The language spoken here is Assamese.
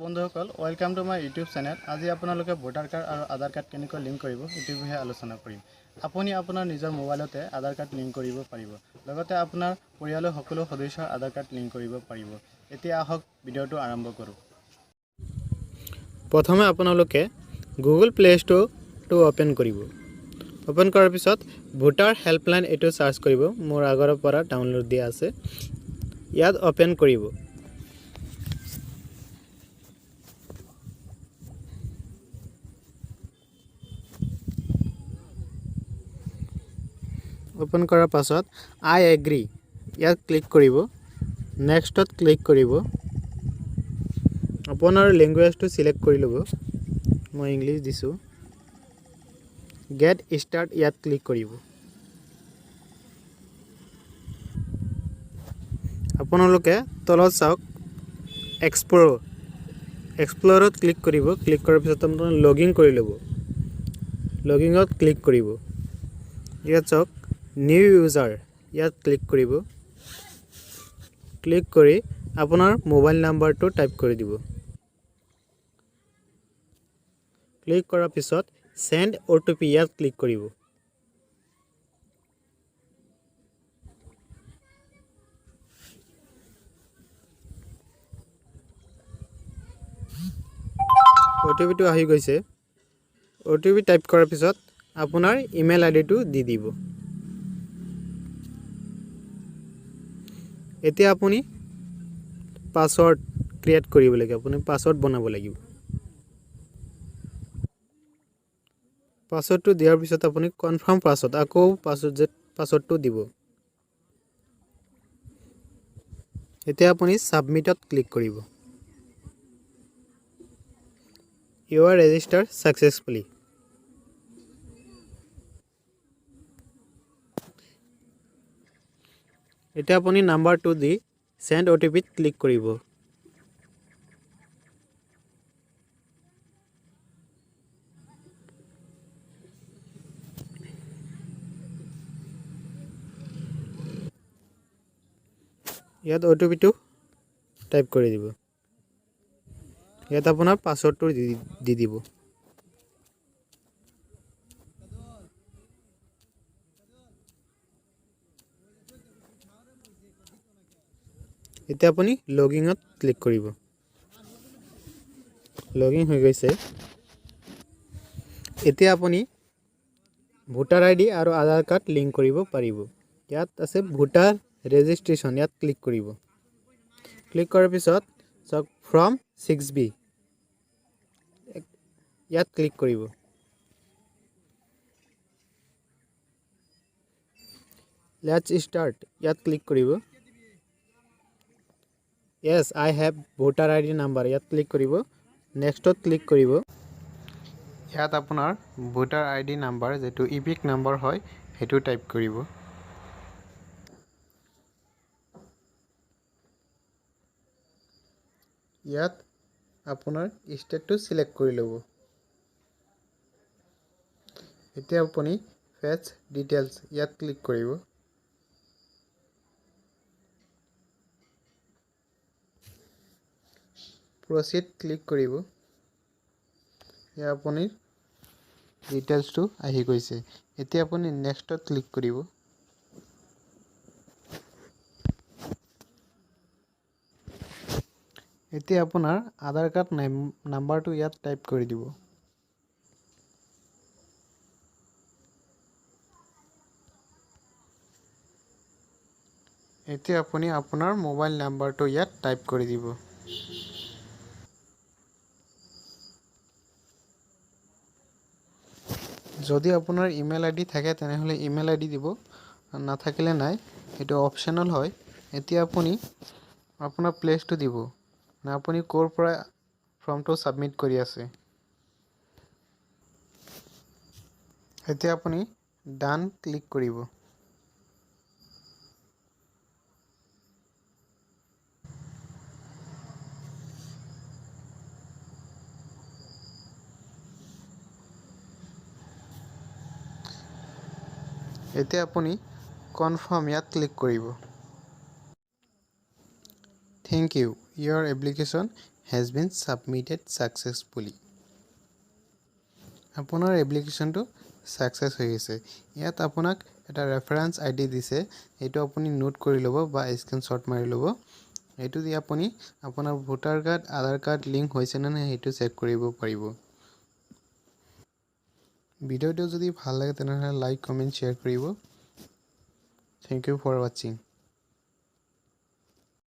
বন্ধুসকল welcome to my YouTube channel. আজি আপোনালোকে ভোটাৰ কাৰ্ড আৰু আধাৰ কাৰ্ড কেনেকৈ লিংক কৰিব এইটোৰ বিষয়ে আলোচনা কৰিম। আপুনি আপোনাৰ নিজৰ মোবাইলতে আধাৰ কাৰ্ড লিংক কৰিব পাৰিব, লগতে আপোনাৰ পৰিয়ালৰ সকলো সদস্যৰ আধাৰ কাৰ্ড লিংক কৰিব পাৰিব। এতিয়া আহক ভিডিঅ'টো আৰম্ভ কৰোঁ। প্ৰথমে আপোনালোকে গুগল প্লে ষ্ট'ৰটো ওপেন কৰিব। ওপেন কৰাৰ পিছত ভোটাৰ হেল্পলাইন এইটো সাৰ্চ কৰিব। মোৰ আগৰ পৰা ডাউনলোড দিয়া আছে, ইয়াত ওপেন কৰিব। ওপেন কৰাৰ পাছত আই এগ্ৰি ইয়াত ক্লিক কৰিব। নেক্সটত ক্লিক কৰিব। আপোনাৰ লেংগুৱেজটো সিলেক্ট কৰি ল'ব। মই ইংলিছ দিছোঁ। গেট ষ্টাৰ্ট ইয়াত ক্লিক কৰিব। আপোনালোকে তলত চাওক এক্সপ্লৰত ক্লিক কৰিব। ক্লিক কৰাৰ পিছত আপোনালোকে লগইন কৰি ল'ব। লগইনত ক্লিক কৰিব। ইয়াত চাওক নিউ ইউজাৰ ইয়াত ক্লিক কৰিব। ক্লিক কৰি আপোনাৰ মোবাইল নাম্বাৰটো টাইপ কৰি দিব। ক্লিক কৰাৰ পিছত সেন্ড OTP ইয়াত ক্লিক কৰিব। OTPটো আহি গৈছে। OTP টাইপ কৰাৰ পিছত আপোনাৰ ইমেইল আইডিটো দি দিব। এতিয়া আপুনি পাসওয়াৰ্ড ক্ৰিয়েট কৰিব লাগিব। আপুনি পাসওয়াৰ্ড বনাব লাগিব। পাসওয়াৰ্ডটো দিয়াৰ পিছত আপুনি কনফাৰ্ম পাসওয়াৰ্ড আকৌ পাসওয়াৰ্ডটো দিব। এতিয়া আপুনি সাবমিটত ক্লিক কৰিব। You are registered successfully. এতিয়া আপুনি নাম্বাৰটো দি সেন্ড OTP ত ক্লিক কৰিব। ইয়াত OTPটো টাইপ কৰি দিব। ইয়াত আপোনাৰ পাসওয়াৰ্ডটো দি দিব। এতিয়া আপুনি লগইনত ক্লিক কৰিব। লগইন হৈ গৈছে। এতিয়া আপুনি ভোটাৰ আইডি আৰু আধাৰ কাৰ্ড লিংক কৰিব পাৰিব। ইয়াত আছে ভোটাৰ ৰেজিষ্ট্ৰেশ্যন ইয়াত ক্লিক কৰিব। ক্লিক কৰাৰ পিছত চাওক ফ্ৰম 6B ইয়াত ক্লিক কৰিব। লেটস স্টাৰ্ট ইয়াত ক্লিক কৰিব। Yes, I have voter ID number ইয়াত ক্লিক কৰিব। নেক্সটত ক্লিক কৰিব। ইয়াত আপোনাৰ ভোটাৰ ID নাম্বাৰ যেটো ইপিক নাম্বাৰ হয় হেতু টাইপ কৰিব। ইয়াত আপোনাৰ ষ্টেটটো সিলেক্ট কৰি ল'ব। এতিয়া আপুনি ফেচ ডিটেইলছ ইয়াত ক্লিক কৰিব। প্ৰসিড ক্লিক কৰিব। ইয়াত আপুনি ডিটেইলছটো আহি গৈছে। এতিয়া আপুনি নেক্সটত ক্লিক কৰিব। এতিয়া আপোনাৰ আধাৰ কাৰ্ড নাম্বাৰটো ইয়াত টাইপ কৰি দিব। এতিয়া আপুনি আপোনাৰ মোবাইল নাম্বাৰটো ইয়াত টাইপ কৰি দিব। যদি আপোনাৰ ইমেইল আইডি থাকে তেনেহলে ইমেইল আইডি দিব, নাথাকিলে নাই, এটো অপচনেল হয়। এতিয়া আপুনি আপোনাৰ প্লেসটো দিব না আপুনি কোৰ পৰা ফৰ্মটো সাবমিট কৰি আছে। এতিয়া আপুনি ডান ক্লিক কৰিব। এতিয়া আপুনি কনফাৰ্ম ইয়াত ক্লিক কৰিব। Thank you. Your application has been submitted successfully. আপোনাৰ এপ্লিকেশ্যনটো ছাকচেছ হৈ গৈছে। ইয়াত আপোনাক এটা ৰেফাৰেন্স আইডি দিছে, এইটো আপুনি নোট কৰি ল'ব বা স্ক্ৰীনশ্বট মাৰি ল'ব। এইটো দি আপুনি আপোনাৰ ভোটাৰ কাৰ্ড আধাৰ কাৰ্ড লিংক হৈছে নে নাই সেইটো চেক কৰিব পাৰিব। ভিডিঅ'টো যদি ভাল লাগে তেনেহ'লে লাইক কমেণ্ট শ্বেয়াৰ কৰিব। থেংক ইউ ফৰ ৱাচিং।